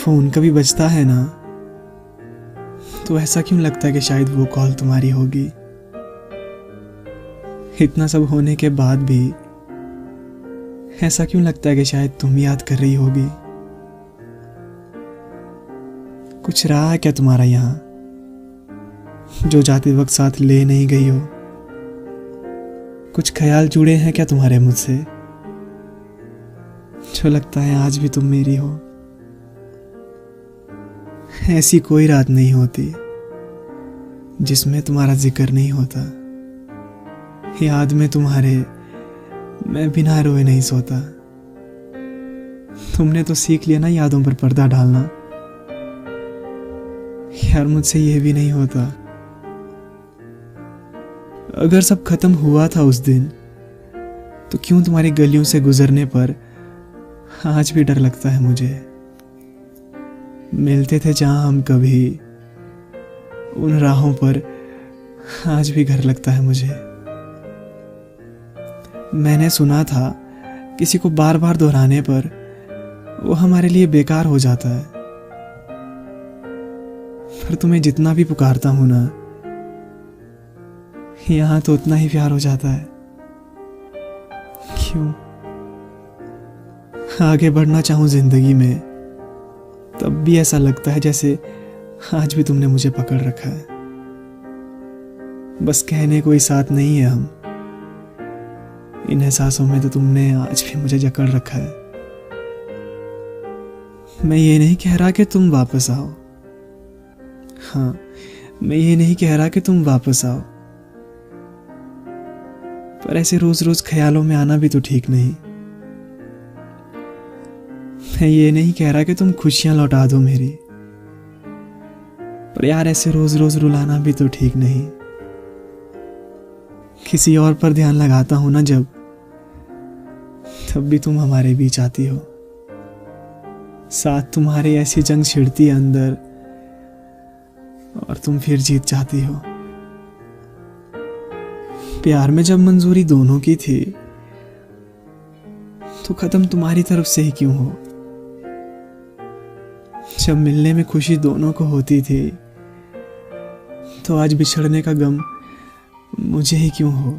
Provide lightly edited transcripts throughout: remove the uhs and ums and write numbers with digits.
Phone कभी बजता है ना, तो ऐसा क्यों लगता है कि शायद वो कॉल तुम्हारी होगी। इतना सब होने के बाद भी ऐसा क्यों लगता है कि शायद तुम याद कर रही होगी। कुछ रहा है क्या तुम्हारा यहाँ, जो जाते वक्त साथ ले नहीं गई हो। कुछ ख्याल जुड़े हैं क्या तुम्हारे मुझसे, जो लगता है आज भी तुम मेरी हो। ऐसी कोई रात नहीं होती जिसमें तुम्हारा जिक्र नहीं होता। याद में तुम्हारे मैं बिना रोए नहीं सोता। तुमने तो सीख लिया ना यादों पर पर्दा डालना। यार मुझसे ये भी नहीं होता। अगर सब खत्म हुआ था उस दिन, तो क्यों तुम्हारी गलियों से गुजरने पर आज भी डर लगता है मुझे। मिलते थे जहां हम कभी, उन राहों पर आज भी घर लगता है मुझे। मैंने सुना था किसी को बार बार दोहराने पर वो हमारे लिए बेकार हो जाता है, पर तुम्हें जितना भी पुकारता हूं ना, यहां तो उतना ही प्यार हो जाता है। क्यों आगे बढ़ना चाहूं जिंदगी में, तब भी ऐसा लगता है जैसे आज भी तुमने मुझे पकड़ रखा है। बस कहने कोई साथ नहीं है हम, इन एहसासों में तो तुमने आज भी मुझे जकड़ रखा है। मैं ये नहीं कह रहा कि तुम वापस आओ, हाँ मैं ये नहीं कह रहा कि तुम वापस आओ, पर ऐसे रोज रोज ख्यालों में आना भी तो ठीक नहीं। मैं ये नहीं कह रहा कि तुम खुशियां लौटा दो मेरी, पर यार ऐसे रोज रोज रुलाना भी तो ठीक नहीं। किसी और पर ध्यान लगाता हूं ना जब, तब भी तुम हमारे बीच आती हो। साथ तुम्हारे ऐसी जंग छिड़ती है अंदर, और तुम फिर जीत जाती हो। प्यार में जब मंजूरी दोनों की थी, तो खत्म तुम्हारी तरफ से ही क्यों हो। जब मिलने में खुशी दोनों को होती थी, तो आज बिछड़ने का गम मुझे ही क्यों हो।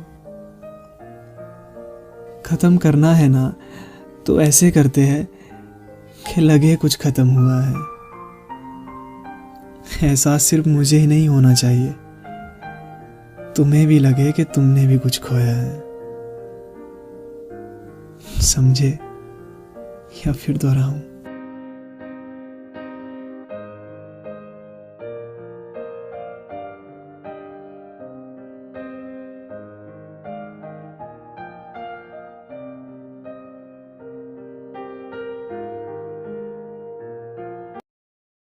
खत्म करना है ना, तो ऐसे करते हैं कि लगे कुछ खत्म हुआ है। एहसास सिर्फ मुझे ही नहीं होना चाहिए, तुम्हें भी लगे कि तुमने भी कुछ खोया है। समझे या फिर दोहराऊं।